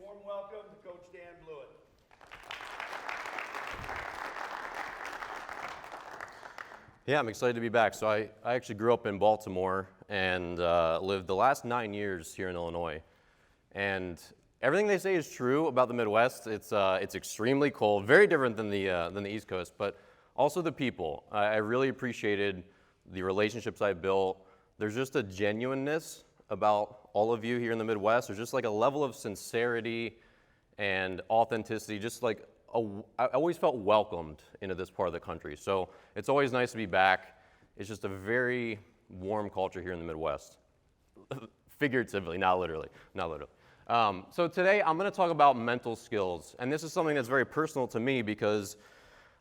warm welcome to Coach Dan Blewett. Yeah, I'm excited to be back. So I actually grew up in Baltimore and lived the last 9 years here in Illinois. And everything they say is true about the Midwest. It's extremely cold, very different than the East Coast, but also the people. I really appreciated the relationships I built. There's just a genuineness about all of you here in the Midwest. There's just like a level of sincerity and authenticity, just like I always felt welcomed into this part of the country. So it's always nice to be back. It's just a very warm culture here in the Midwest. Figuratively, not literally. So today I'm going to talk about mental skills. And this is something that's very personal to me because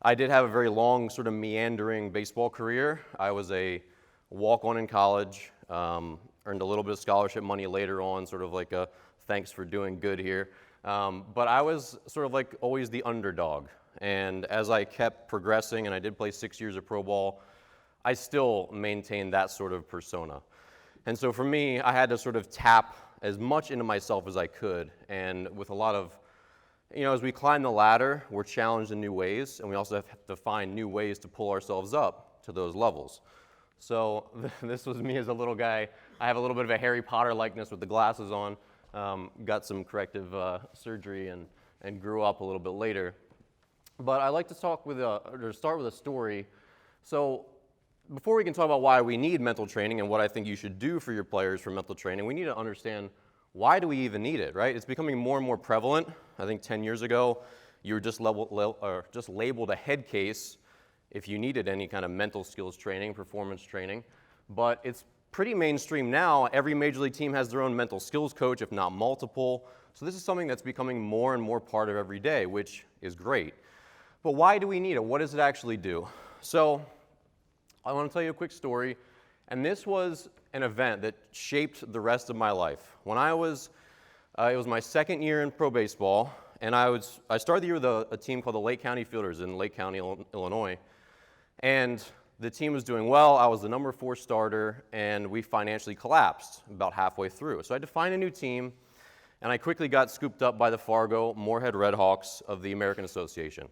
I did have a very long, sort of meandering baseball career. I was a walk-on in college, earned a little bit of scholarship money later on, sort of like a thanks for doing good here. But I was sort of like always the underdog. And as I kept progressing, and I did play 6 years of pro ball, I still maintained that sort of persona. And so for me, I had to sort of tap as much into myself as I could. And with a lot of, as we climb the ladder, we're challenged in new ways, and we also have to find new ways to pull ourselves up to those levels. So this was me as a little guy. I have a little bit of a Harry Potter likeness with the glasses on. Got some corrective surgery and grew up a little bit later. But I like to start with a story. So before we can talk about why we need mental training and what I think you should do for your players for mental training, we need to understand why do we even need it, right? It's becoming more and more prevalent. I think 10 years ago, you were just labeled a head case if you needed any kind of mental skills training, performance training. But it's pretty mainstream now. Every major league team has their own mental skills coach, if not multiple. So this is something that's becoming more and more part of every day, which is great. But why do we need it? What does it actually do? So I want to tell you a quick story. And this was an event that shaped the rest of my life. When it was my second year in pro baseball, and I started the year with a team called the Lake County Fielders in Lake County, Illinois. And the team was doing well. I was the number 4 starter, and we financially collapsed about halfway through. So I had to find a new team, and I quickly got scooped up by the Fargo Moorhead Redhawks of the American Association.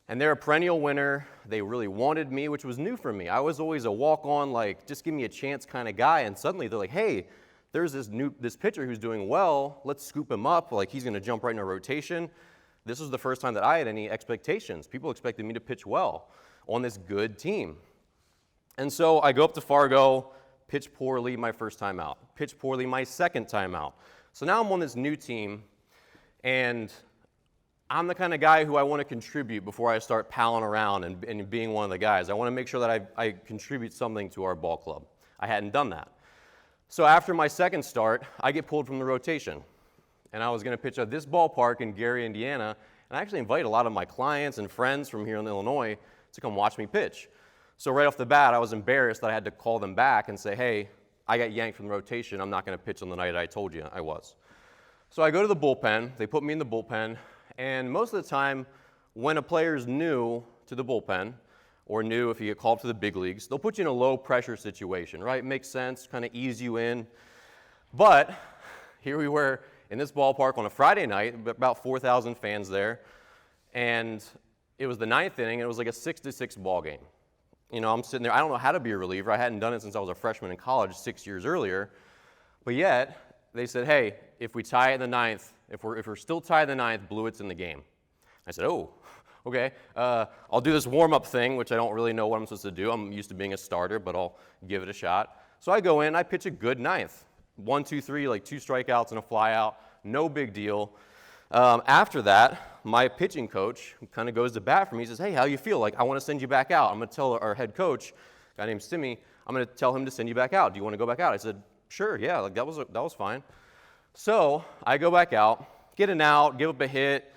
And they're a perennial winner. They really wanted me, which was new for me. I was always a walk-on, like, just give me a chance kind of guy, and suddenly they're like, hey, there's this pitcher who's doing well. Let's scoop him up. Like, he's going to jump right in a rotation. This was the first time that I had any expectations. People expected me to pitch well on this good team. And so I go up to Fargo, pitch poorly my first time out, pitch poorly my second time out. So now I'm on this new team, and I'm the kind of guy who I want to contribute before I start palling around and being one of the guys. I want to make sure that I contribute something to our ball club. I hadn't done that. So after my second start, I get pulled from the rotation. And I was going to pitch at this ballpark in Gary, Indiana, and I actually invite a lot of my clients and friends from here in Illinois to come watch me pitch. So right off the bat, I was embarrassed that I had to call them back and say, hey, I got yanked from the rotation. I'm not going to pitch on the night I told you I was. So I go to the bullpen. They put me in the bullpen. And most of the time, when a player's new to the bullpen, or new if you get called to the big leagues, they'll put you in a low-pressure situation, right? Makes sense, kind of ease you in. But here we were in this ballpark on a Friday night, about 4,000 fans there, and it was the 9th inning, and it was like a 6-6 ball game. I'm sitting there. I don't know how to be a reliever. I hadn't done it since I was a freshman in college 6 years earlier. But yet, they said, hey, if we tie it in the 9th, if we're still tied in the 9th, Blewett's in the game. I said, oh, okay. I'll do this warm-up thing, which I don't really know what I'm supposed to do. I'm used to being a starter, but I'll give it a shot. So I go in. I pitch a good 9th. 1, 2, 3, like 2 strikeouts and a flyout. No big deal. After that, my pitching coach kind of goes to bat for me. He says, hey, how you feel? Like, I want to send you back out. I'm going to tell our head coach, a guy named Simi, I'm going to tell him to send you back out. Do you want to go back out? I said, sure, yeah, like that was fine. So I go back out, get an out, give up a hit,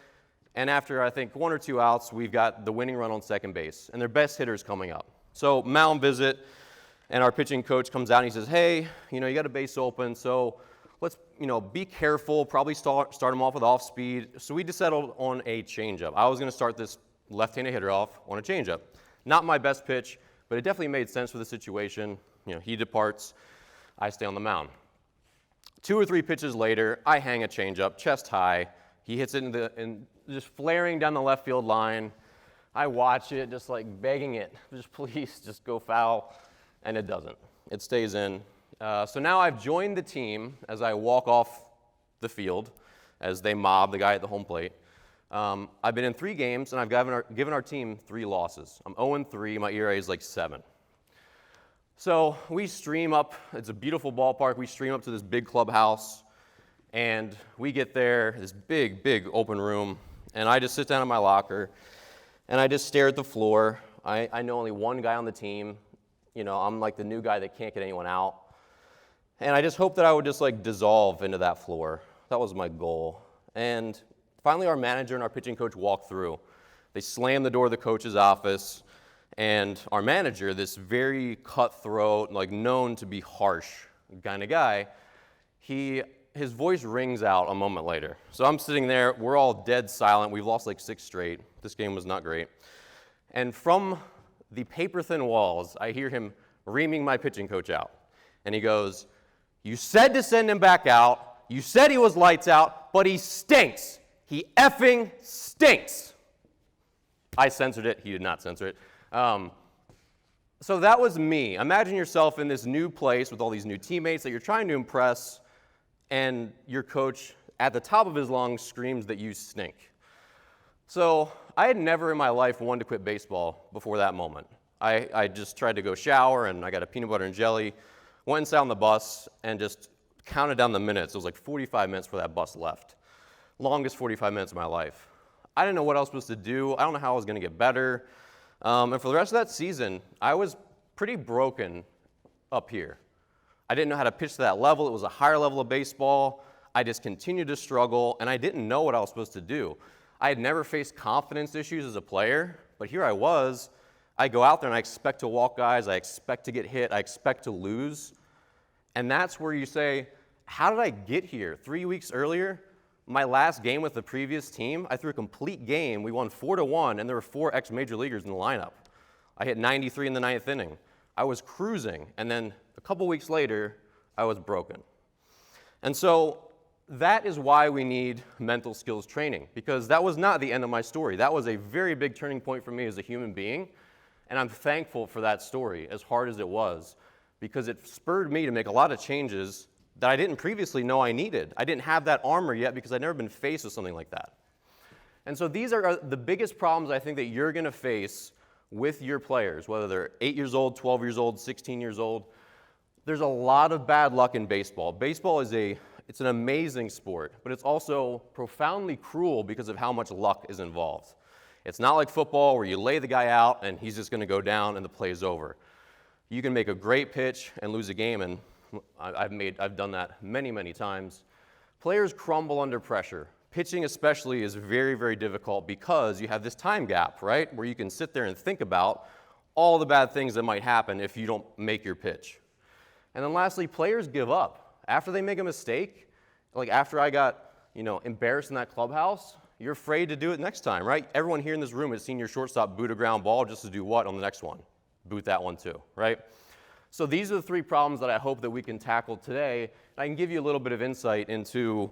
and after, I think, 1 or 2 outs, we've got the winning run on second base, and their best hitter's coming up. So mound visit, and our pitching coach comes out and he says, hey, you got a base open, so let's, be careful, probably start him off with off speed. So we just settled on a changeup. I was going to start this left-handed hitter off on a changeup. Not my best pitch, but it definitely made sense for the situation. He departs, I stay on the mound. 2 or 3 pitches later, I hang a changeup, chest high. He hits it in just flaring down the left field line. I watch it, just like begging it, just please, just go foul, and it doesn't. It stays in. So now I've joined the team as I walk off the field, as they mob the guy at the home plate. I've been in 3 games, and I've given our team 3 losses. I'm 0-3, my ERA is like 7. So we stream up, it's a beautiful ballpark, we stream up to this big clubhouse, and we get there, this big, big open room, and I just sit down in my locker, and I just stare at the floor. I know only one guy on the team. I'm like the new guy that can't get anyone out. And I just hope that I would just like dissolve into that floor. That was my goal. And finally our manager and our pitching coach walked through. They slammed the door of the coach's office, and our manager, this very cutthroat, like known to be harsh kind of guy, his voice rings out a moment later. So I'm sitting there, we're all dead silent. We've lost like 6 straight. This game was not great. And from the paper-thin walls, I hear him reaming my pitching coach out. And he goes, "You said to send him back out. You said he was lights out, but he stinks. He effing stinks." I censored it. He did not censor it. So that was me. Imagine yourself in this new place with all these new teammates that you're trying to impress, and your coach, at the top of his lungs, screams that you stink. So I had never in my life wanted to quit baseball before that moment. I just tried to go shower, and I got a peanut butter and jelly, went and sat on the bus, and just counted down the minutes. It was like 45 minutes before that bus left. Longest 45 minutes of my life. I didn't know what I was supposed to do. I don't know how I was going to get better. And for the rest of that season, I was pretty broken up here. I didn't know how to pitch to that level. It was a higher level of baseball. I just continued to struggle, and I didn't know what I was supposed to do. I had never faced confidence issues as a player, but here I was. I go out there and I expect to walk guys. I expect to get hit. I expect to lose. And that's where you say, how did I get here? 3 weeks earlier, my last game with the previous team, I threw a complete game. We won 4-1, and there were 4 ex-major leaguers in the lineup. I hit 93 in the 9th inning. I was cruising, and then a couple weeks later, I was broken. And so that is why we need mental skills training, because that was not the end of my story. That was a very big turning point for me as a human being, and I'm thankful for that story, as hard as it was, because it spurred me to make a lot of changes that I didn't previously know I needed. I didn't have that armor yet because I'd never been faced with something like that. And so these are the biggest problems I think that you're going to face with your players, whether they're 8 years old, 12 years old, 16 years old. There's a lot of bad luck in baseball. Baseball is it's an amazing sport, but it's also profoundly cruel because of how much luck is involved. It's not like football where you lay the guy out and he's just going to go down and the play is over. You can make a great pitch and lose a game, and I've done that many, many times. Players crumble under pressure. Pitching especially is very, very difficult because you have this time gap, right, where you can sit there and think about all the bad things that might happen if you don't make your pitch. And then lastly, players give up. After they make a mistake, like after I got, embarrassed in that clubhouse, you're afraid to do it next time, right? Everyone here in this room has seen your shortstop boot a ground ball just to do what on the next one? Boot that one too, right? So these are the 3 problems that I hope that we can tackle today. I can give you a little bit of insight into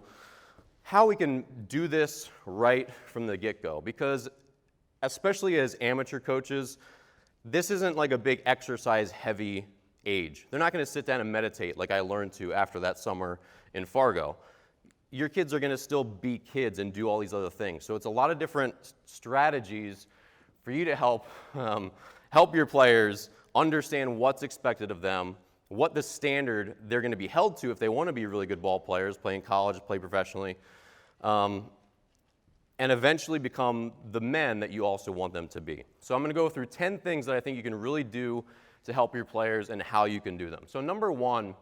how we can do this right from the get-go, because especially as amateur coaches, this isn't like a big exercise-heavy age. They're not going to sit down and meditate like I learned to after that summer in Fargo. Your kids are going to still be kids and do all these other things. So it's a lot of different strategies for you to help your players understand what's expected of them, what the standard they're going to be held to if they want to be really good ball players, play in college, play professionally, and eventually become the men that you also want them to be. So I'm going to go through 10 things that I think you can really do to help your players and how you can do them. So number 1,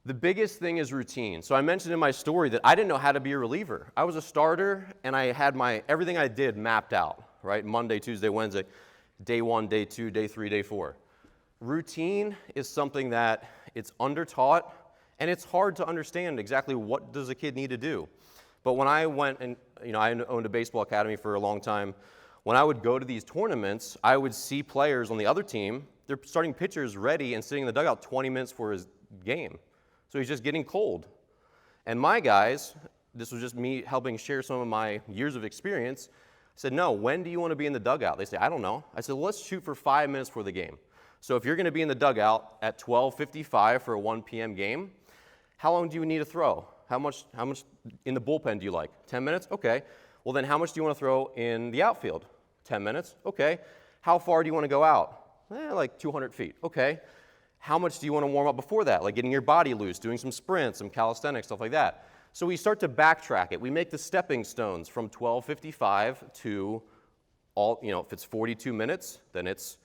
the biggest thing is routine. So I mentioned in my story that I didn't know how to be a reliever. I was a starter, and I had everything I did mapped out, right? Monday, Tuesday, Wednesday, day 1, day 2, day 3, day 4. Routine is something that it's undertaught, and it's hard to understand exactly what does a kid need to do. But when I went and, I owned a baseball academy for a long time, when I would go to these tournaments, I would see players on the other team, their starting pitchers ready and sitting in the dugout 20 minutes for his game. So he's just getting cold. And my guys, this was just me helping share some of my years of experience, said, no, when do you want to be in the dugout? They say, I don't know. I said, well, let's shoot for 5 minutes for the game. So if you're going to be in the dugout at 12:55 for a 1 p.m. game, how long do you need to throw? How much in the bullpen do you like? 10 minutes? Okay. Well, then how much do you want to throw in the outfield? 10 minutes? Okay. How far do you want to go out? Like 200 feet. Okay. How much do you want to warm up before that? Like getting your body loose, doing some sprints, some calisthenics, stuff like that. So we start to backtrack it. We make the stepping stones from 12:55 to if it's 42 minutes, then it's,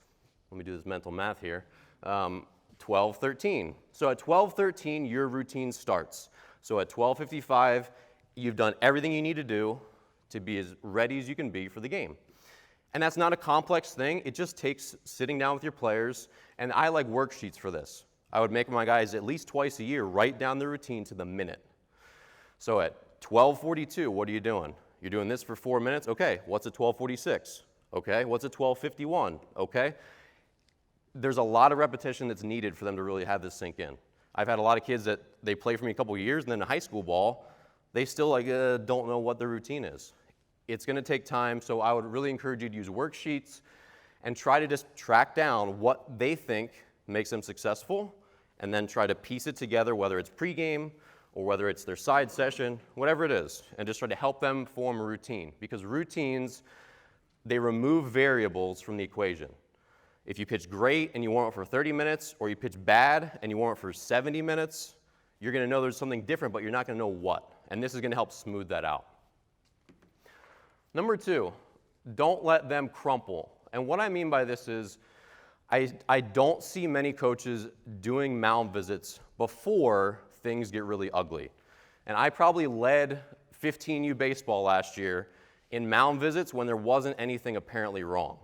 let me do this mental math here, 12:13. So at 12:13, your routine starts. So at 12:55, you've done everything you need to do to be as ready as you can be for the game. And that's not a complex thing. It just takes sitting down with your players, and I like worksheets for this. I would make my guys at least twice a year write down the routine to the minute. So at 12:42, what are you doing? You're doing this for 4 minutes? Okay, what's at 12:46? Okay, what's at 12:51? Okay. There's a lot of repetition that's needed for them to really have this sink in. I've had a lot of kids that they play for me a couple of years, and then in high school ball, they still don't know what their routine is. It's going to take time, so I would really encourage you to use worksheets and try to just track down what they think makes them successful, and then try to piece it together, whether it's pregame or whether it's their side session, whatever it is, and just try to help them form a routine. Because routines, they remove variables from the equation. If you pitch great and you warm up for 30 minutes, or you pitch bad and you warm up for 70 minutes, you're going to know there's something different, but you're not going to know what. And this is going to help smooth that out. Number 2, don't let them crumple. And what I mean by this is I don't see many coaches doing mound visits before things get really ugly. And I probably led 15U baseball last year in mound visits when there wasn't anything apparently wrong.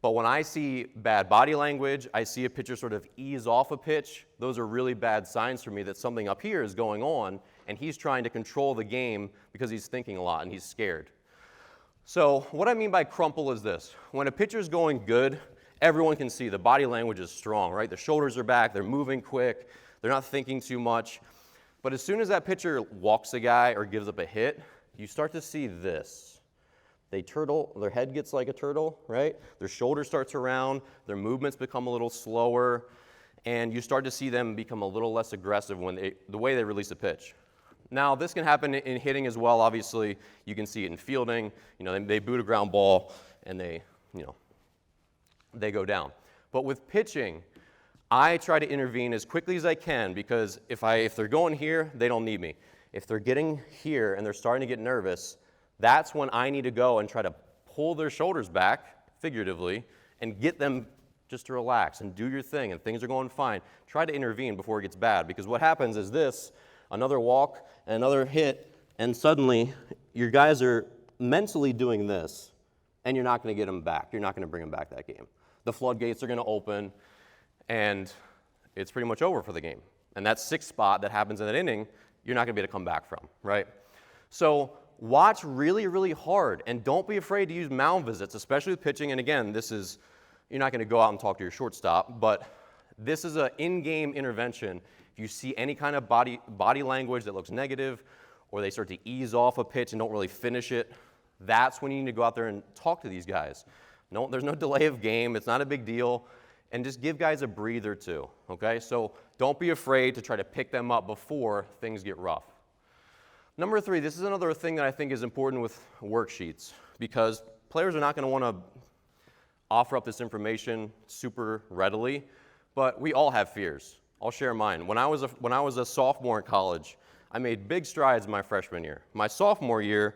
But when I see bad body language, I see a pitcher sort of ease off a pitch, those are really bad signs for me that something up here is going on, and he's trying to control the game because he's thinking a lot and he's scared. So what I mean by crumple is this. When a pitcher's going good, everyone can see the body language is strong, right? The shoulders are back, they're moving quick, they're not thinking too much. But as soon as that pitcher walks a guy or gives up a hit, you start to see this. They turtle, their head gets like a turtle, right? Their shoulder starts around, their movements become a little slower, and you start to see them become a little less aggressive when the way they release a pitch. Now, this can happen in hitting as well. Obviously, you can see it in fielding. They boot a ground ball and they go down. But with pitching, I try to intervene as quickly as I can because if they're going here, they don't need me. If they're getting here and they're starting to get nervous, that's when I need to go and try to pull their shoulders back, figuratively, and get them just to relax and do your thing, and things are going fine. Try to intervene before it gets bad, because what happens is this, another walk, and another hit, and suddenly your guys are mentally doing this, and you're not going to get them back. You're not going to bring them back that game. The floodgates are going to open, and it's pretty much over for the game. And that 6th spot that happens in that inning, you're not going to be able to come back from, right? So watch really, really hard, and don't be afraid to use mound visits, especially with pitching. And again, you're not going to go out and talk to your shortstop, but this is an in-game intervention. If you see any kind of body language that looks negative, or they start to ease off a pitch and don't really finish it, that's when you need to go out there and talk to these guys. No, there's no delay of game. It's not a big deal. And just give guys a breather too, okay? So don't be afraid to try to pick them up before things get rough. Number 3, this is another thing that I think is important with worksheets, because players are not going to want to offer up this information super readily, but we all have fears. I'll share mine. When I was a sophomore in college, I made big strides in my freshman year. My sophomore year,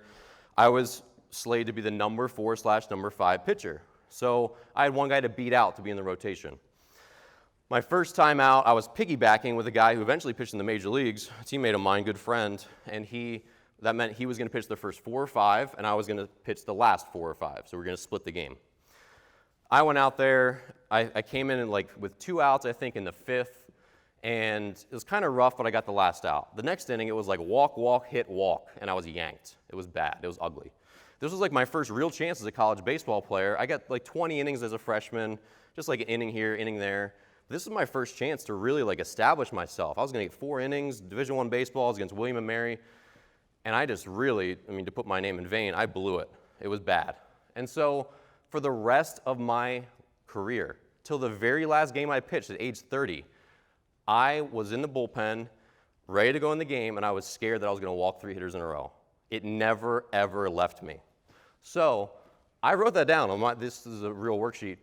I was slated to be the number 4/number 5 pitcher. So I had one guy to beat out to be in the rotation. My first time out, I was piggybacking with a guy who eventually pitched in the major leagues, a teammate of mine, good friend, and that meant he was going to pitch the first 4 or 5, and I was going to pitch the last 4 or 5, so we were going to split the game. I went out there, I came in with 2 outs, I think, in the 5th, and it was kind of rough, but I got the last out. The next inning, it was like walk, walk, hit, walk, and I was yanked. It was bad. It was ugly. This was my first real chance as a college baseball player. I got 20 innings as a freshman, just like an inning here, inning there. this is my first chance to really like establish myself. I was going to get 4 innings, Division I baseball against William & Mary, and I just really, to put my name in vain, I blew it. It was bad. And so for the rest of my career, till the very last game I pitched at age 30, I was in the bullpen, ready to go in the game, and I was scared that I was going to walk 3 hitters in a row. It never, ever left me. So I wrote that down. This is a real worksheet.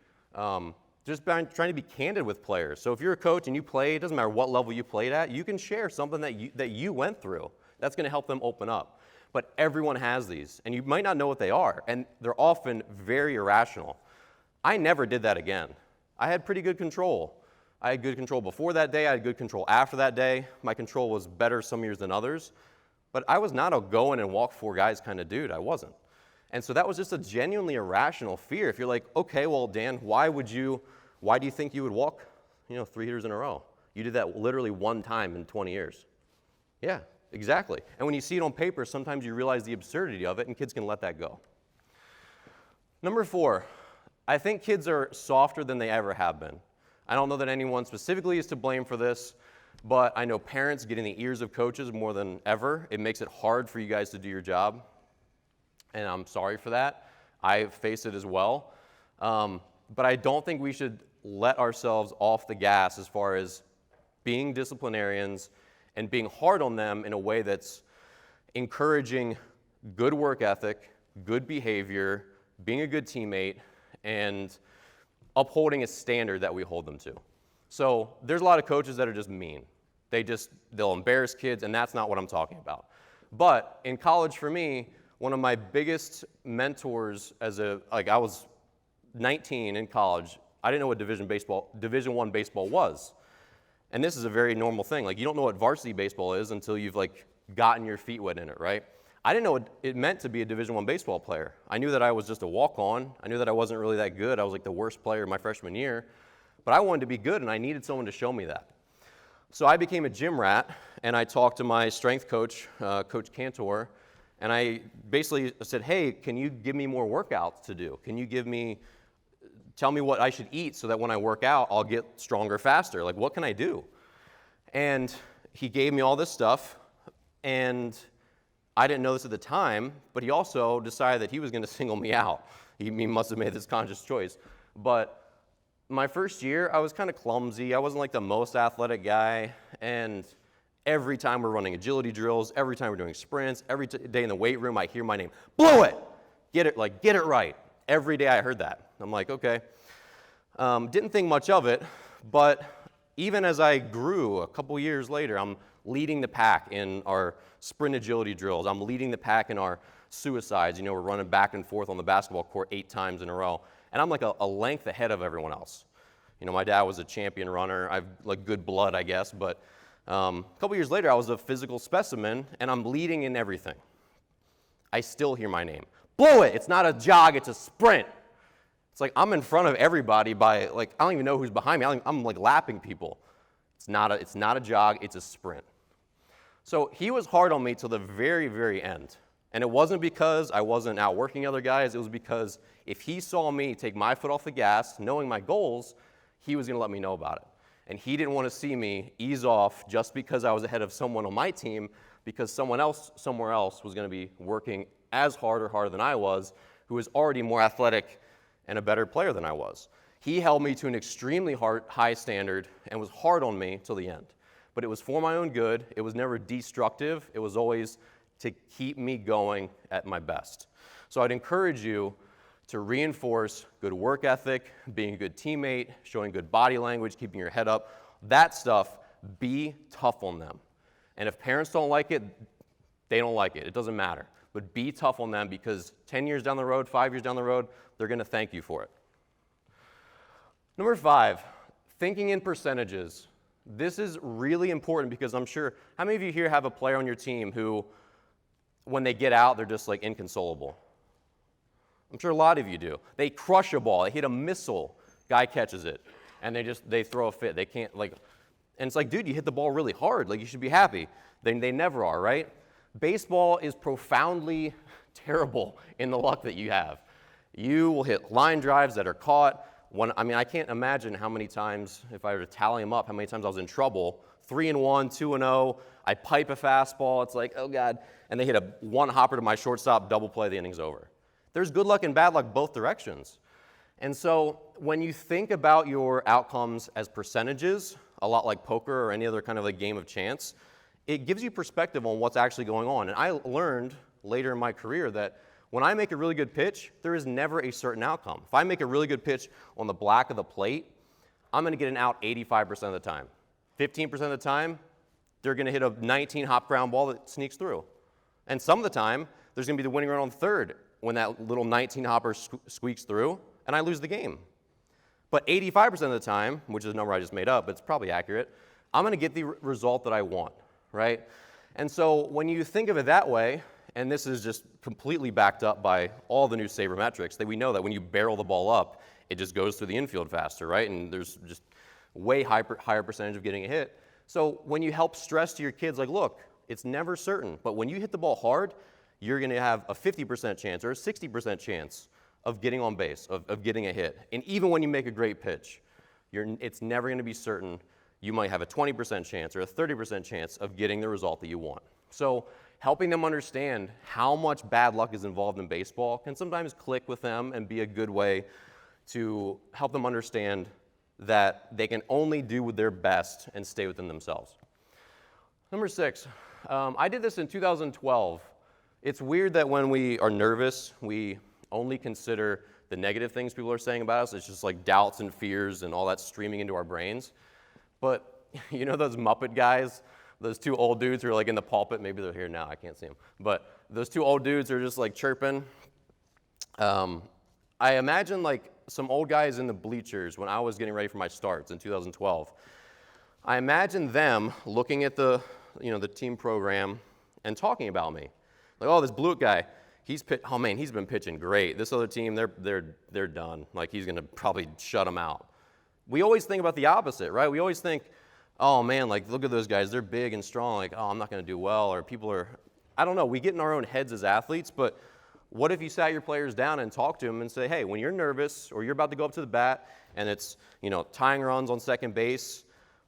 Just trying to be candid with players. So if you're a coach and you play, it doesn't matter what level you played at, you can share something that you went through. That's going to help them open up. But everyone has these, and you might not know what they are, and they're often very irrational. I never did that again. I had pretty good control. I had good control before that day. I had good control after that day. My control was better some years than others. But I was not a go in and walk 4 guys kind of dude. I wasn't. And so that was just a genuinely irrational fear. If you're like, okay, well, Dan, why do you think you would walk, 3 hitters in a row? You did that literally 1 time in 20 years. Yeah, exactly. And when you see it on paper, sometimes you realize the absurdity of it, and kids can let that go. Number 4, I think kids are softer than they ever have been. I don't know that anyone specifically is to blame for this, but I know parents get in the ears of coaches more than ever. It makes it hard for you guys to do your job, and I'm sorry for that. I face it as well. But I don't think we should let ourselves off the gas as far as being disciplinarians and being hard on them in a way that's encouraging good work ethic, good behavior, being a good teammate, and upholding a standard that we hold them to. So there's a lot of coaches that are just mean. They'll embarrass kids, and that's not what I'm talking about. But in college for me, one of my biggest mentors I was 19 in college, I didn't know what Division I baseball was. And this is a very normal thing. You don't know what varsity baseball is until you've gotten your feet wet in it, right? I didn't know what it meant to be a Division I baseball player. I knew that I was just a walk-on. I knew that I wasn't really that good. I was the worst player my freshman year. But I wanted to be good, and I needed someone to show me that. So I became a gym rat, and I talked to my strength coach, Coach Cantor, and I basically said, hey, can you give me more workouts to do? Can you tell me what I should eat so that when I work out, I'll get stronger faster? What can I do? And he gave me all this stuff, and I didn't know this at the time, but he also decided that he was going to single me out. He must have made this conscious choice. But my first year, I was kind of clumsy. I wasn't the most athletic guy, and every time we're running agility drills, every time we're doing sprints, every day in the weight room, I hear my name, blew it, get it right. Every day I heard that. I'm like, okay. Didn't think much of it, but even as I grew a couple years later, I'm leading the pack in our sprint agility drills. I'm leading the pack in our suicides. We're running back and forth on the basketball court 8 times in a row. And I'm a length ahead of everyone else. My dad was a champion runner. I've good blood, I guess. But a couple years later, I was a physical specimen, and I'm leading in everything. I still hear my name. Blow it! It's not a jog, it's a sprint. It's I'm in front of everybody by, I don't even know who's behind me. I'm lapping people. It's not a jog, it's a sprint. So he was hard on me till the very, very end. And it wasn't because I wasn't outworking other guys. It was because if he saw me take my foot off the gas, knowing my goals, he was going to let me know about it. And he didn't want to see me ease off just because I was ahead of someone on my team, because someone else somewhere else was going to be working as hard or harder than I was, who was already more athletic and a better player than I was. He held me to an extremely high standard and was hard on me till the end. But it was for my own good. It was never destructive. It was always to keep me going at my best. So I'd encourage you to reinforce good work ethic, being a good teammate, showing good body language, keeping your head up. That stuff, be tough on them. And if parents don't like it, they don't like it. It doesn't matter. But be tough on them, because 10 years down the road, 5 years down the road, they're going to thank you for it. Number 5, thinking in percentages. This is really important because I'm sure, how many of you here have a player on your team who, when they get out, they're just inconsolable? I'm sure a lot of you do. They crush a ball, they hit a missile, guy catches it, and they throw a fit. They can't, and it's dude, you hit the ball really hard, you should be happy. They never are, right? Baseball is profoundly terrible in the luck that you have. You will hit line drives that are caught, I can't imagine how many times, if I were to tally them up, how many times I was in trouble. 3-1, 2-0, I pipe a fastball, it's like, oh God, and they hit a one hopper to my shortstop, double play, the inning's over. There's good luck and bad luck both directions. And so when you think about your outcomes as percentages, a lot like poker or any other kind of like game of chance, it gives you perspective on what's actually going on. And I learned later in my career that when I make a really good pitch, there is never a certain outcome. If I make a really good pitch on the black of the plate, I'm going to get an out 85% of the time. 15% of the time, they're going to hit a 19-hop ground ball that sneaks through. And some of the time, there's going to be the winning run on third when that little 19-hopper squeaks through, and I lose the game. But 85% of the time, which is a number I just made up, but it's probably accurate, I'm going to get the result that I want, right? And so when you think of it that way, and this is just completely backed up by all the new sabermetrics, that we know that when you barrel the ball up, it just goes through the infield faster, right? And there's just way higher percentage of getting a hit. So when you help stress to your kids, like, look, it's never certain, but when you hit the ball hard, you're going to have a 50% chance or a 60% chance of getting on base, of getting a hit. And even when you make a great pitch, it's never going to be certain. You might have a 20% chance or a 30% chance of getting the result that you want. So helping them understand how much bad luck is involved in baseball can sometimes click with them and be a good way to help them understand that they can only do their best and stay within themselves. Number 6, I did this in 2012. It's weird that when we are nervous, we only consider the negative things people are saying about us. It's just like doubts and fears and all that streaming into our brains. But you know those Muppet guys, those two old dudes who are like in the pulpit, maybe they're here now, I can't see them. But those two old dudes are just like chirping. I imagine like some old guys in the bleachers when I was getting ready for my starts in 2012. I imagine them looking at the team program and talking about me. Like, oh, this Blewett guy, he's been pitching great. This other team, they're done. Like, he's going to probably shut them out. We always think about the opposite, right? We always think, oh man, like, look at those guys, they're big and strong. Like, oh, I'm not going to do well. Or people are, I don't know, we get in our own heads as athletes, but what if you sat your players down and talked to them and say, hey, when you're nervous or you're about to go up to the bat and it's, tying runs on second base,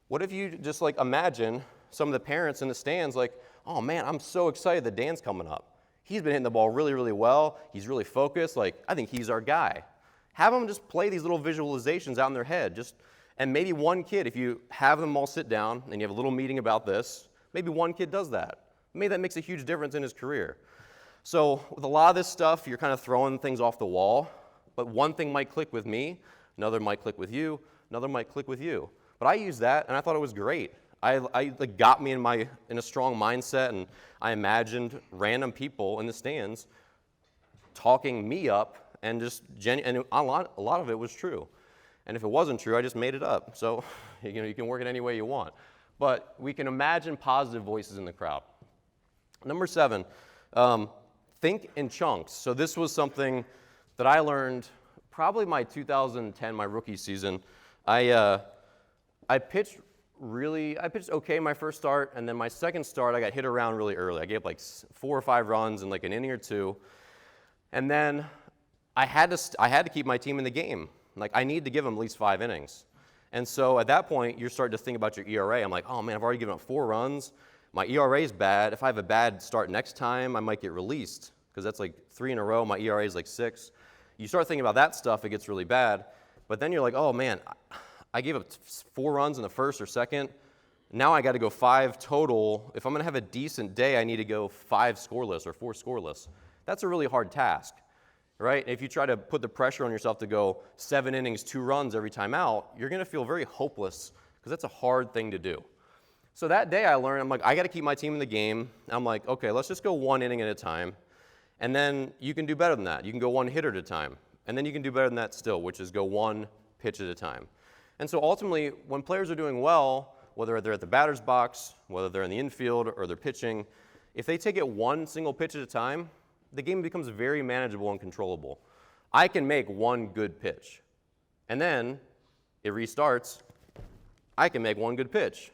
what if you just like imagine some of the parents in the stands like, oh man, I'm so excited that Dan's coming up. He's been hitting the ball really, really well. He's really focused. Like, I think he's our guy. Have them just play these little visualizations out in their head. And maybe one kid, if you have them all sit down and you have a little meeting about this, maybe one kid does that. Maybe that makes a huge difference in his career. So with a lot of this stuff, you're kind of throwing things off the wall, but one thing might click with me, another might click with you, another might click with you. But I used that, and I thought it was great. It got me in a strong mindset, and I imagined random people in the stands talking me up, and and a lot of it was true. And if it wasn't true, I just made it up. So you can work it any way you want. But we can imagine positive voices in the crowd. Number 7. Think in chunks. So this was something that I learned probably my 2010, my rookie season. I pitched okay my first start, and then my second start I got hit around really early. I gave like 4 or 5 runs in like an inning or two, and then I had to keep my team in the game. Like, I need to give them at least 5 innings. And so at that point, you're starting to think about your ERA. I'm like, oh man, I've already given up 4 runs. My ERA is bad. If I have a bad start next time, I might get released because that's like 3 in a row. My ERA is like 6. You start thinking about that stuff, it gets really bad. But then you're like, oh man, I gave up 4 runs in the first or second. Now I got to go 5 total. If I'm going to have a decent day, I need to go 5 scoreless or 4 scoreless. That's a really hard task, right? If you try to put the pressure on yourself to go 7 innings, 2 runs every time out, you're going to feel very hopeless because that's a hard thing to do. So that day I learned, I'm like, I got to keep my team in the game. I'm like, okay, let's just go 1 inning at a time. And then you can do better than that. You can go 1 hitter at a time. And then you can do better than that still, which is go 1 pitch at a time. And so ultimately, when players are doing well, whether they're at the batter's box, whether they're in the infield or they're pitching, if they take it 1 single pitch at a time, the game becomes very manageable and controllable. I can make 1 good pitch. And then it restarts. I can make 1 good pitch.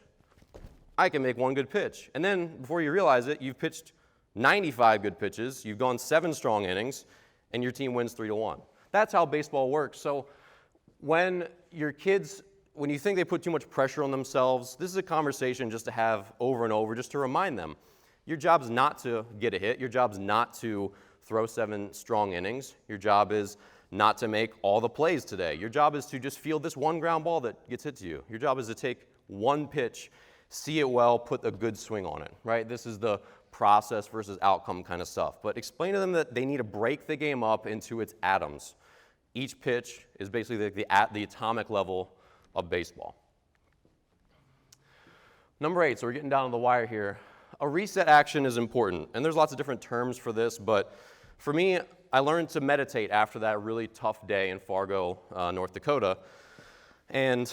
I can make 1 good pitch. And then before you realize it, you've pitched 95 good pitches, you've gone 7 strong innings, and your team wins 3-1. That's how baseball works. So when your kids, when you think they put too much pressure on themselves, this is a conversation just to have over and over, just to remind them. Your job is not to get a hit. Your job is not to throw 7 strong innings. Your job is not to make all the plays today. Your job is to just field this one ground ball that gets hit to you. Your job is to take one pitch, see it well, put a good swing on it, right? This is the process versus outcome kind of stuff. But explain to them that they need to break the game up into its atoms. Each pitch is basically the atomic level of baseball. Number 8, so we're getting down to the wire here. A reset action is important, and there's lots of different terms for this, but for me, I learned to meditate after that really tough day in Fargo, North Dakota. And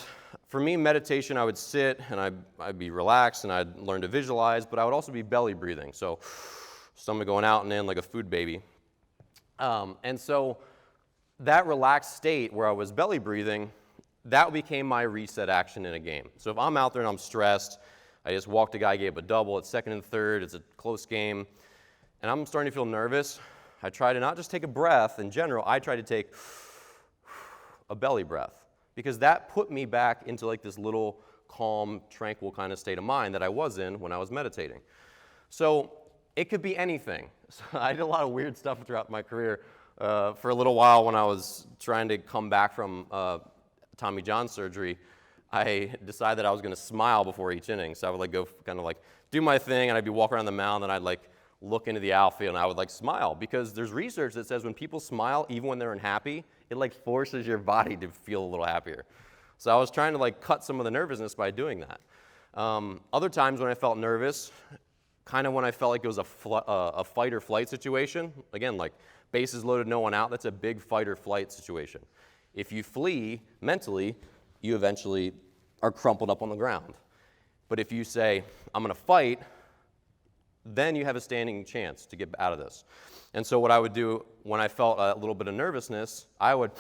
for me, meditation, I would sit and I'd be relaxed and I'd learn to visualize, but I would also be belly breathing. So stomach going out and in like a food baby. And so that relaxed state where I was belly breathing, that became my reset action in a game. So if I'm out there and I'm stressed, I just walked a guy, gave a double, it's second and third, it's a close game, and I'm starting to feel nervous, I try to not just take a breath in general, I try to take a belly breath, because that put me back into like this little calm, tranquil kind of state of mind that I was in when I was meditating. So it could be anything. So I did a lot of weird stuff throughout my career. For a little while when I was trying to come back from Tommy John surgery, I decided I was going to smile before each inning. So I would like go kind of like do my thing, and I'd be walking around the mound, and I'd like look into the outfield, and I would like smile, because there's research that says when people smile, even when they're unhappy, it like forces your body to feel a little happier. So I was trying to like cut some of the nervousness by doing that. Other times when I felt nervous, kind of when I felt like it was a fight or flight situation, again, like bases loaded, no one out, that's a big fight or flight situation. If you flee mentally, you eventually are crumpled up on the ground. But if you say, I'm going to fight, then you have a standing chance to get out of this. And so what I would do when I felt a little bit of nervousness, I would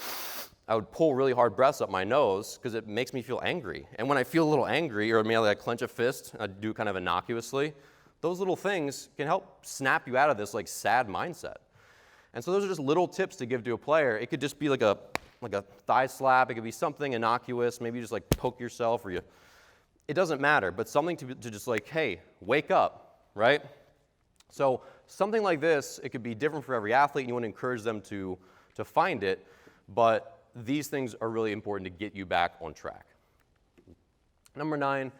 pull really hard breaths up my nose, because it makes me feel angry. And when I feel a little angry, or maybe I clench a fist, I do kind of innocuously, those little things can help snap you out of this like sad mindset. And so those are just little tips to give to a player. It could just be like a thigh slap. It could be something innocuous. Maybe you just like poke yourself, or it doesn't matter, but something to just like, hey, wake up, right? So something like this, it could be different for every athlete, and you want to encourage them to find it, but these things are really important to get you back on track. Number 9,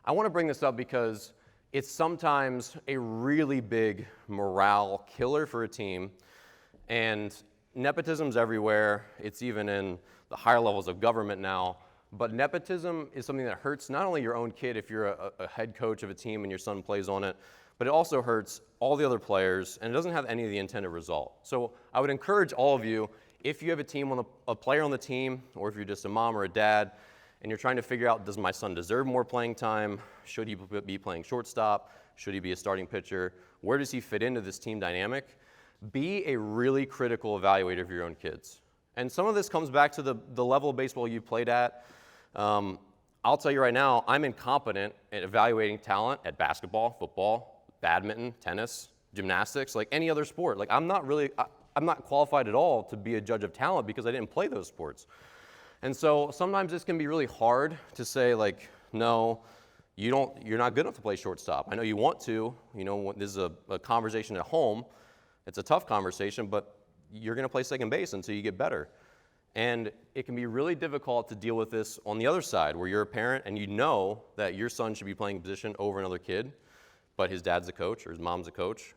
I want to bring this up because it's sometimes a really big morale killer for a team, and nepotism's everywhere. It's even in the higher levels of government now, but nepotism is something that hurts not only your own kid if you're a head coach of a team and your son plays on it, but it also hurts all the other players, and it doesn't have any of the intended result. So I would encourage all of you, if you have a player on the team, or if you're just a mom or a dad, and you're trying to figure out, does my son deserve more playing time? Should he be playing shortstop? Should he be a starting pitcher? Where does he fit into this team dynamic? Be a really critical evaluator of your own kids. And some of this comes back to the level of baseball you played at. I'll tell you right now, I'm incompetent at evaluating talent at basketball, football, badminton, tennis, gymnastics, like any other sport. Like I'm not qualified at all to be a judge of talent because I didn't play those sports. And so sometimes this can be really hard to say like, no, you're not good enough to play shortstop. I know you want to, this is a conversation at home. It's a tough conversation, but you're going to play second base until you get better. And it can be really difficult to deal with this on the other side, where you're a parent and you know that your son should be playing a position over another kid, but his dad's a coach or his mom's a coach.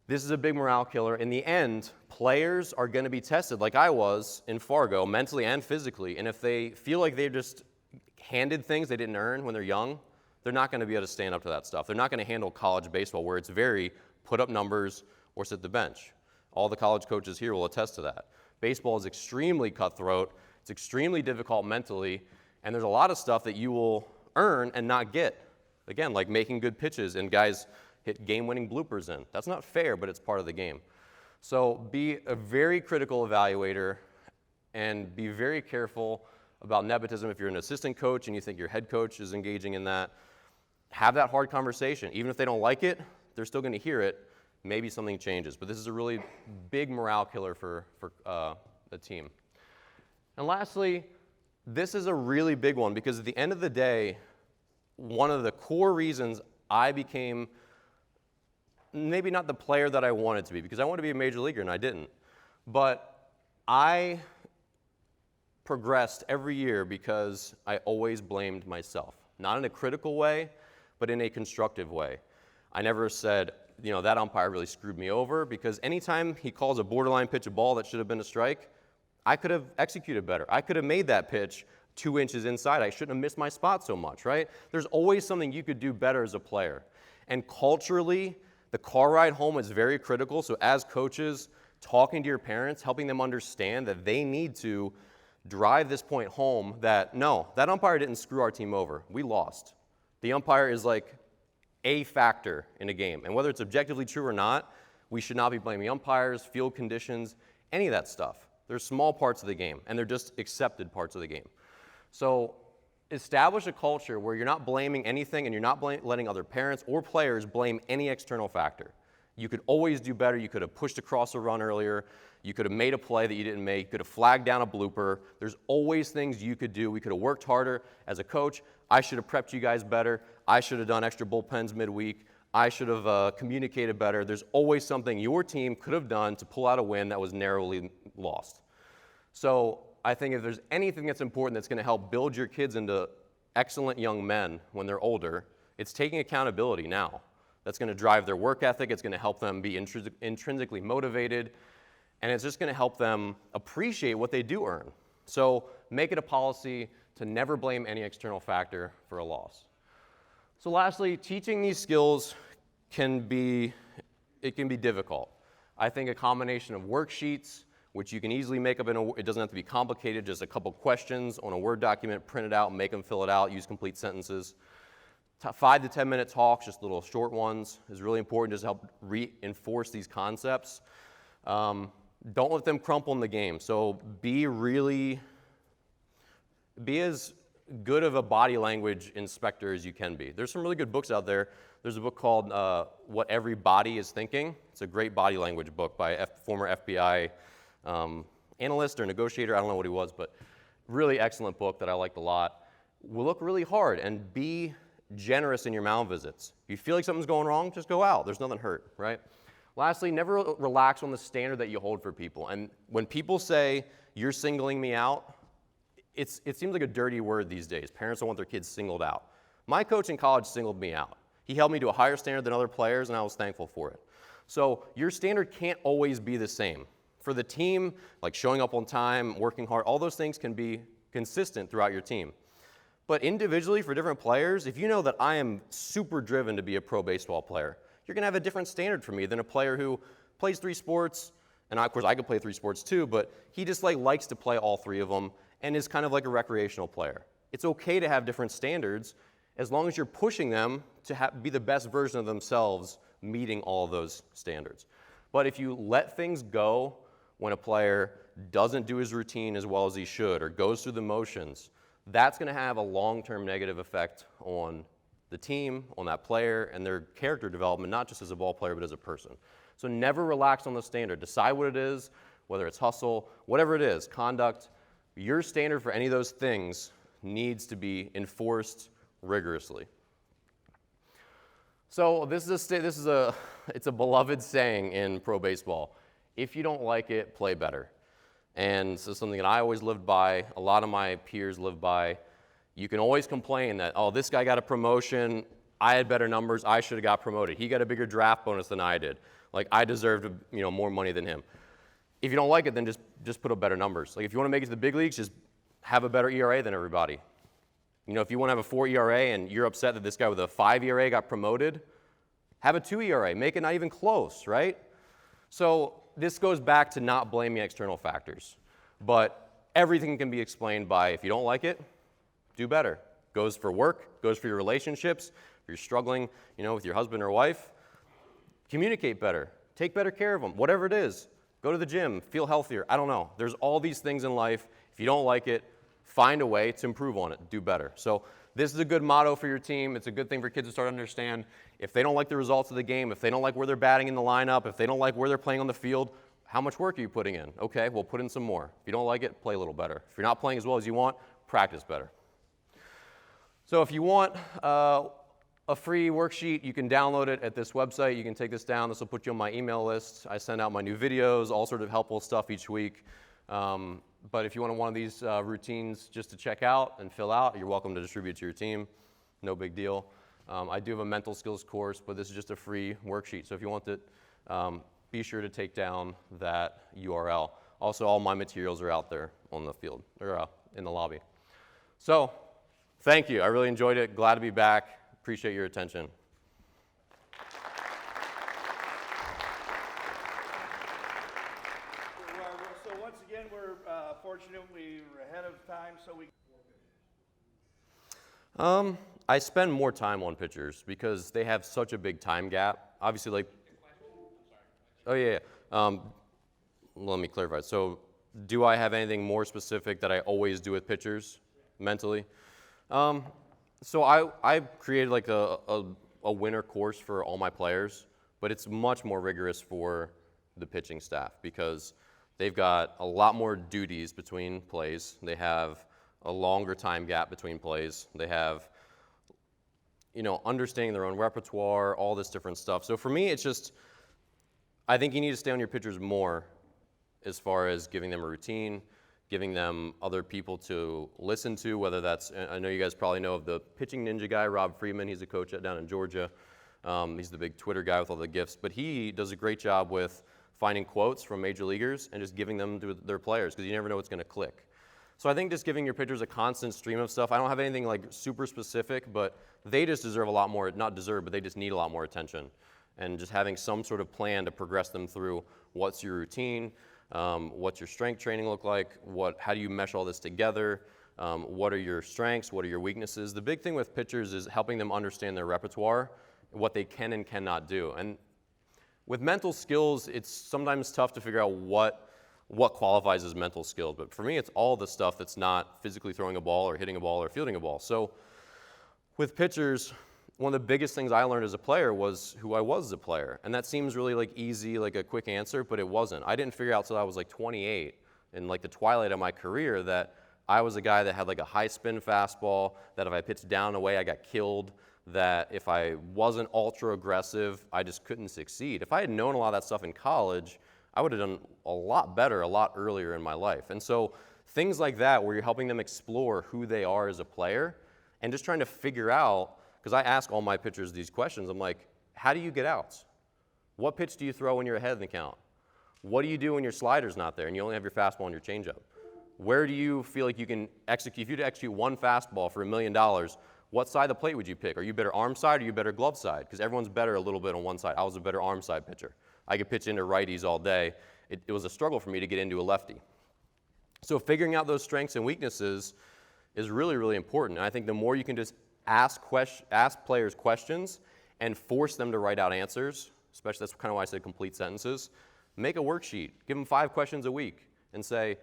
This is a big morale killer. In the end, players are going to be tested, like I was in Fargo, mentally and physically. And if they feel like they're just handed things they didn't earn when they're young, they're not going to be able to stand up to that stuff. They're not going to handle college baseball, where it's very put up numbers or sit the bench. All the college coaches here will attest to that. Baseball is extremely cutthroat. It's extremely difficult mentally, and there's a lot of stuff that you will earn and not get. Again, like making good pitches and guys hit game-winning bloopers in. That's not fair, but it's part of the game. So be a very critical evaluator and be very careful about nepotism. If you're an assistant coach and you think your head coach is engaging in that, have that hard conversation. Even if they don't like it, they're still going to hear it. Maybe something changes. But this is a really big morale killer for the team. And lastly, this is a really big one because at the end of the day, one of the core reasons I became maybe not the player that I wanted to be, because I wanted to be a major leaguer and I didn't, but I progressed every year because I always blamed myself. Not in a critical way, but in a constructive way. I never said, that umpire really screwed me over, because anytime he calls a borderline pitch a ball that should have been a strike, I could have executed better. I could have made that pitch 2 inches inside. I shouldn't have missed my spot so much, right? There's always something you could do better as a player. And culturally, the car ride home is very critical. So as coaches, talking to your parents, helping them understand that they need to drive this point home that, no, that umpire didn't screw our team over. We lost. The umpire is like a factor in a game. And whether it's objectively true or not, we should not be blaming umpires, field conditions, any of that stuff. They're small parts of the game, and they're just accepted parts of the game. So establish a culture where you're not blaming anything and you're not letting other parents or players blame any external factor. You could always do better. You could have pushed across a run earlier. You could have made a play that you didn't make. You could have flagged down a blooper. There's always things you could do. We could have worked harder. As a coach, I should have prepped you guys better. I should have done extra bullpens midweek. I should have communicated better. There's always something your team could have done to pull out a win that was narrowly lost. So I think if there's anything that's important that's going to help build your kids into excellent young men when they're older, it's taking accountability now. That's going to drive their work ethic. It's going to help them be intrinsically motivated. And it's just going to help them appreciate what they do earn. So make it a policy to never blame any external factor for a loss. So lastly, teaching these skills can be difficult. I think a combination of worksheets, which you can easily make up it doesn't have to be complicated, just a couple questions on a Word document, print it out, make them fill it out, use complete sentences. 5 to 10 minute talks, just little short ones, is really important just to help reinforce these concepts. Don't let them crumple in the game. So be as good of a body language inspector as you can be. There's some really good books out there. There's a book called What Every Body is Thinking. It's a great body language book by a former FBI analyst or negotiator. I don't know what he was, but really excellent book that I liked a lot. We'll look really hard and be generous in your mound visits. If you feel like something's going wrong, just go out. There's nothing hurt, right? Lastly, never relax on the standard that you hold for people. And when people say, you're singling me out, it seems like a dirty word these days. Parents don't want their kids singled out. My coach in college singled me out. He held me to a higher standard than other players, and I was thankful for it. So your standard can't always be the same. For the team, like showing up on time, working hard, all those things can be consistent throughout your team. But individually, for different players, if you know that I am super driven to be a pro baseball player, you're going to have a different standard for me than a player who plays 3 sports, and of course I could play 3 sports too, but he just likes to play all 3 of them and is kind of like a recreational player. It's okay to have different standards as long as you're pushing them to be the best version of themselves meeting all of those standards. But if you let things go when a player doesn't do his routine as well as he should or goes through the motions, that's going to have a long-term negative effect on the team, on that player, and their character development, not just as a ball player, but as a person. So never relax on the standard. Decide what it is, whether it's hustle, whatever it is, conduct. Your standard for any of those things needs to be enforced rigorously. So it's a beloved saying in pro baseball. If you don't like it, play better. And so something that I always lived by, a lot of my peers live by. You can always complain that, oh, this guy got a promotion, I had better numbers, I should have got promoted. He got a bigger draft bonus than I did. Like, I deserved more money than him. If you don't like it, then just put up better numbers. Like, if you want to make it to the big leagues, just have a better ERA than everybody. If you want to have a 4 ERA and you're upset that this guy with a 5 ERA got promoted, have a 2 ERA. Make it not even close, right? So this goes back to not blaming external factors. But everything can be explained by, if you don't like it, do better. Goes for work, goes for your relationships. If you're struggling, with your husband or wife, communicate better. Take better care of them. Whatever it is, go to the gym, feel healthier. I don't know. There's all these things in life. If you don't like it, find a way to improve on it, do better. So this is a good motto for your team. It's a good thing for kids to start to understand. If they don't like the results of the game, if they don't like where they're batting in the lineup, if they don't like where they're playing on the field, How much work are you putting in? Okay, well, put in some more. If you don't like it, play a little better. If you're not playing as well as you want, practice better. So if you want a free worksheet, you can download it at this website. You can take this down. This will put you on my email list. I send out my new videos, all sort of helpful stuff each week. But if you want one of these routines just to check out and fill out, you're welcome to distribute to your team. No big deal. I do have a mental skills course, but this is just a free worksheet. So if you want it, be sure to take down that URL. Also, all my materials are out there on the field, or in the lobby. So, thank you. I really enjoyed it. Glad to be back. Appreciate your attention. So once again, we're fortunate we're ahead of time, so we. I spend more time on pitchers because they have such a big time gap. Obviously, like. Oh yeah. Let me clarify. So, do I have anything more specific that I always do with pitchers mentally? So I created like a winter course for all my players, but it's much more rigorous for the pitching staff because they've got a lot more duties between plays. They have a longer time gap between plays. They have, understanding their own repertoire, all this different stuff. So for me, it's just, I think you need to stay on your pitchers more as far as giving them a routine, giving them other people to listen to, whether that's, I know you guys probably know of the pitching ninja guy, Rob Freeman. He's a coach down in Georgia. He's the big Twitter guy with all the gifts. But he does a great job with finding quotes from major leaguers and just giving them to their players because you never know what's going to click. So I think just giving your pitchers a constant stream of stuff. I don't have anything like super specific, but they just deserve a lot more, not deserve, but they just need a lot more attention. And just having some sort of plan to progress them through what's your routine, what's your strength training look like, how do you mesh all this together, what are your strengths, what are your weaknesses. The big thing with pitchers is helping them understand their repertoire, what they can and cannot do. And with mental skills, it's sometimes tough to figure out what qualifies as mental skills. But for me, it's all the stuff that's not physically throwing a ball or hitting a ball or fielding a ball. So with pitchers, one of the biggest things I learned as a player was who I was as a player. And that seems really like easy, like a quick answer, but it wasn't. I didn't figure out till I was like 28, in like the twilight of my career, that I was a guy that had like a high spin fastball, that if I pitched down and away, I got killed, that if I wasn't ultra aggressive, I just couldn't succeed. If I had known a lot of that stuff in college, I would have done a lot better a lot earlier in my life. And so things like that, where you're helping them explore who they are as a player and just trying to figure out, because I ask all my pitchers these questions, I'm like, how do you get outs? What pitch do you throw when you're ahead in the count? What do you do when your slider's not there and you only have your fastball and your changeup? Where do you feel like you can execute? If you had to execute one fastball for $1 million, what side of the plate would you pick? Are you better arm side or are you better glove side? Because everyone's better a little bit on one side. I was a better arm side pitcher. I could pitch into righties all day. It was a struggle for me to get into a lefty. So figuring out those strengths and weaknesses is really, really important. And I think the more you can just ask players questions and force them to write out answers, especially that's kind of why I said complete sentences, make a worksheet. Give them 5 questions a week and say,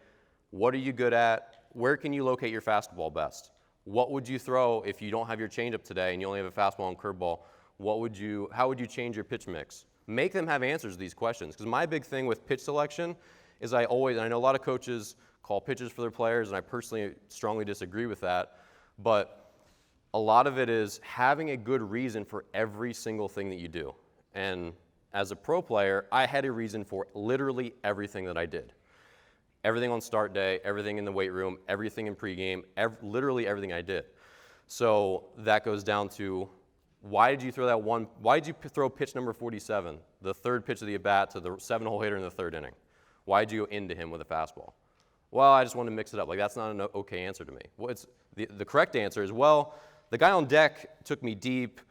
what are you good at? Where can you locate your fastball best? What would you throw if you don't have your changeup today and you only have a fastball and curveball? How would you change your pitch mix? Make them have answers to these questions. Because my big thing with pitch selection is and I know a lot of coaches call pitches for their players, and I personally strongly disagree with that, but a lot of it is having a good reason for every single thing that you do. And as a pro player, I had a reason for literally everything that I did. Everything on start day, everything in the weight room, everything in pregame, literally everything I did. So that goes down to, why did you throw pitch number 47, the third pitch of the at-bat to the 7-hole hitter in the 3rd inning? Why did you go into him with a fastball? Well, I just wanted to mix it up. Like, that's not an okay answer to me. Well, the correct answer is, well, the guy on deck took me deep.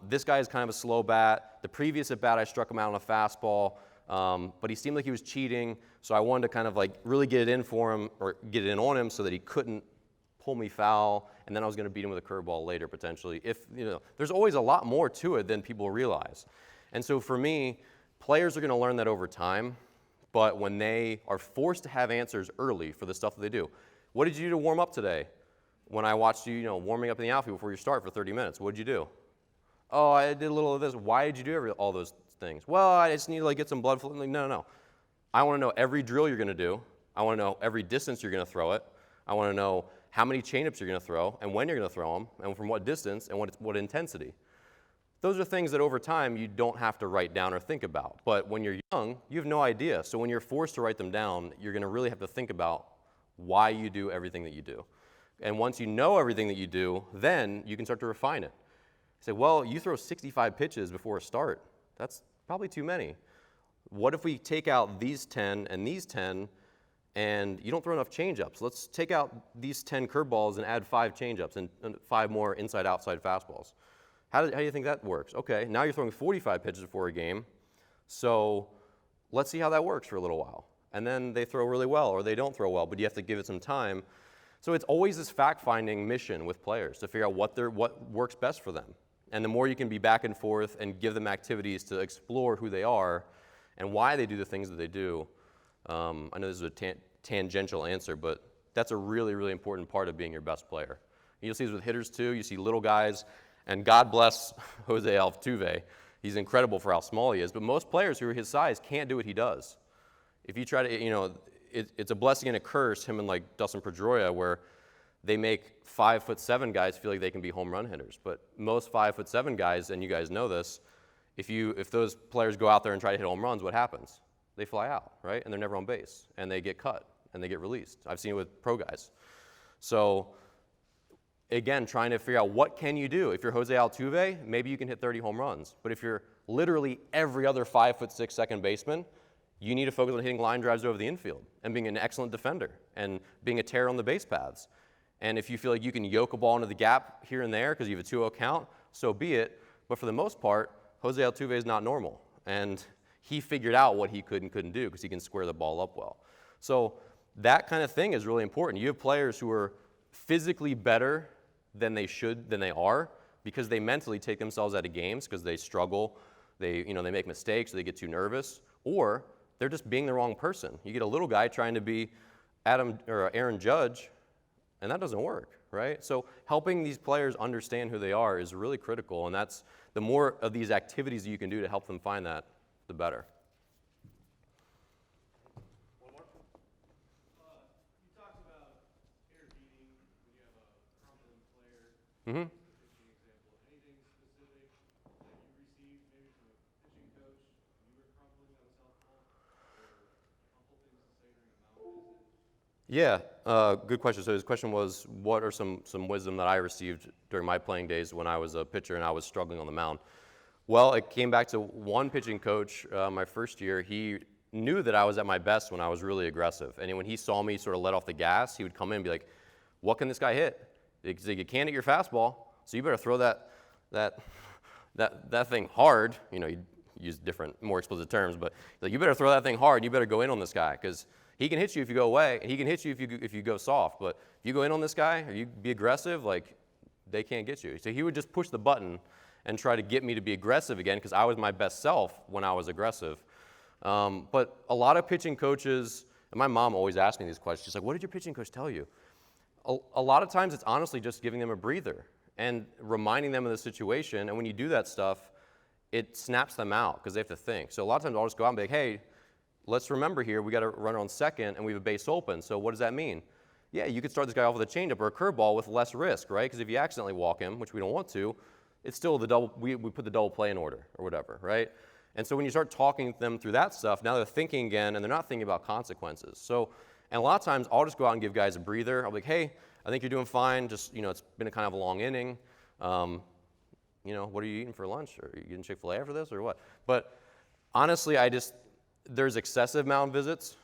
This guy is kind of a slow bat. The previous at-bat, I struck him out on a fastball, but he seemed like he was cheating, so I wanted to kind of like really get it in for him, or get it in on him so that he couldn't pull me foul, and then I was going to beat him with a curveball later potentially. There's always a lot more to it than people realize. And so for me, players are going to learn that over time, but when they are forced to have answers early for the stuff that they do. What did you do to warm up today? When I watched you, warming up in the outfield before you start for 30 minutes, what did you do? Oh, I did a little of this. Why did you do all those things? Well, I just need to get some blood flow. Like, no. I want to know every drill you're going to do. I want to know every distance you're going to throw it. I want to know how many change-ups you're going to throw and when you're going to throw them and from what distance and what intensity. Those are things that over time you don't have to write down or think about. But when you're young, you have no idea. So when you're forced to write them down, you're going to really have to think about why you do everything that you do. And once you know everything that you do, then you can start to refine it. You say, well, you throw 65 pitches before a start. That's probably too many. What if we take out these 10 and these 10 and you don't throw enough change-ups? Let's take out these 10 curveballs and add 5 change-ups and 5 more inside-outside fastballs. How do you think that works? Okay, now you're throwing 45 pitches before a game, so let's see how that works for a little while. And then they throw really well or they don't throw well, but you have to give it some time. So it's always this fact-finding mission with players to figure out what works best for them. And the more you can be back and forth and give them activities to explore who they are and why they do the things that they do. I know this is a tangential answer, but that's a really, really important part of being your best player. You'll see this with hitters too. You see little guys. And God bless Jose Altuve. He's incredible for how small he is. But most players who are his size can't do what he does. If you try to, it's a blessing and a curse, him and like Dustin Pedroia, where they make 5'7" guys feel like they can be home run hitters. But most 5'7" guys, and you guys know this, if those players go out there and try to hit home runs, what happens? They fly out, right? And they're never on base. And they get cut. And they get released. I've seen it with pro guys. So again, trying to figure out what can you do. If you're Jose Altuve, maybe you can hit 30 home runs. But if you're literally every other 5'6" second baseman, you need to focus on hitting line drives over the infield and being an excellent defender and being a terror on the base paths. And if you feel like you can yoke a ball into the gap here and there because you have a 2-0 count, so be it. But for the most part, Jose Altuve is not normal. And he figured out what he could and couldn't do because he can square the ball up well. So that kind of thing is really important. You have players who are physically better than they are because they mentally take themselves out of games because they struggle, they make mistakes, they get too nervous, or they're just being the wrong person. You get a little guy trying to be Aaron Judge, and that doesn't work, right? So helping these players understand who they are is really critical, and that's the more of these activities that you can do to help them find that, the better. Mm-hmm. Anything specific that you received maybe from a pitching coach when you were crumpling that was helpful, or helpful things to say during a mound visit? Yeah, good question. So his question was, what are some wisdom that I received during my playing days when I was a pitcher and I was struggling on the mound? Well, it came back to one pitching coach my first year. He knew that I was at my best when I was really aggressive. And when he saw me sort of let off the gas, he would come in and be like, what can this guy hit? Because you can't hit your fastball, so you better throw that thing hard. You use different, more explicit terms, but like, you better throw that thing hard. And you better go in on this guy because he can hit you if you go away, and he can hit you if you go soft. But if you go in on this guy or you be aggressive, like they can't get you. So he would just push the button and try to get me to be aggressive again because I was my best self when I was aggressive. But a lot of pitching coaches, and my mom always asked me these questions. She's like, "What did your pitching coach tell you?" A lot of times it's honestly just giving them a breather and reminding them of the situation. And when you do that stuff, it snaps them out because they have to think. So a lot of times I'll just go out and be like, hey, let's remember here, we got a runner on second and we have a base open. So what does that mean? Yeah, you could start this guy off with a changeup or a curveball with less risk, right? Because if you accidentally walk him, which we don't want to, it's still we put the double play in order or whatever, right? And so when you start talking them through that stuff, now they're thinking again and they're not thinking about consequences. So, and a lot of times I'll just go out and give guys a breather. I'll be like, hey, I think you're doing fine. Just, it's been a kind of a long inning. What are you eating for lunch? Are you getting Chick-fil-A after this or what? But honestly, there's excessive mound visits,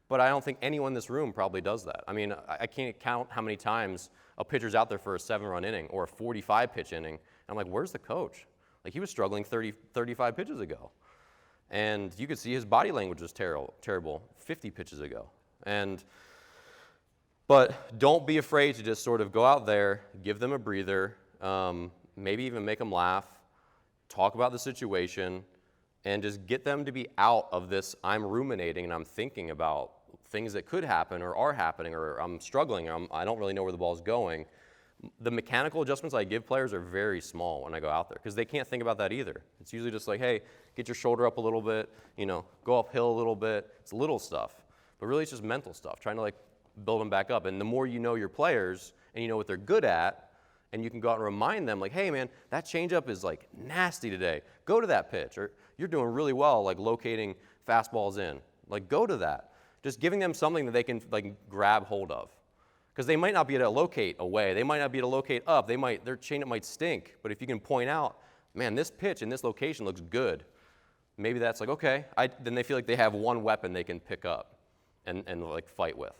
but I don't think anyone in this room probably does that. I mean, I can't count how many times a pitcher's out there for a 7-run inning or a 45-pitch inning. And I'm like, where's the coach? Like, he was struggling 35 pitches ago. And you could see his body language was terrible 50 pitches ago. But don't be afraid to just sort of go out there, give them a breather, maybe even make them laugh, talk about the situation, and just get them to be out of this I'm ruminating and I'm thinking about things that could happen or are happening or I'm struggling, I don't really know where the ball's going. the mechanical adjustments I give players are very small when I go out there because they can't think about that either. It's usually just like, hey, get your shoulder up a little bit, go uphill a little bit. It's little stuff. But really it's just mental stuff, trying to like build them back up. And the more you know your players and you know what they're good at, and you can go out and remind them like, hey man, that changeup is like nasty today. Go to that pitch. Or you're doing really well like locating fastballs in. Like go to that. Just giving them something that they can like grab hold of. Because they might not be able to locate away. They might not be able to locate up. Their changeup might stink. But if you can point out, man, this pitch in this location looks good. Maybe that's like, okay. Then they feel like they have one weapon they can pick up and like fight with.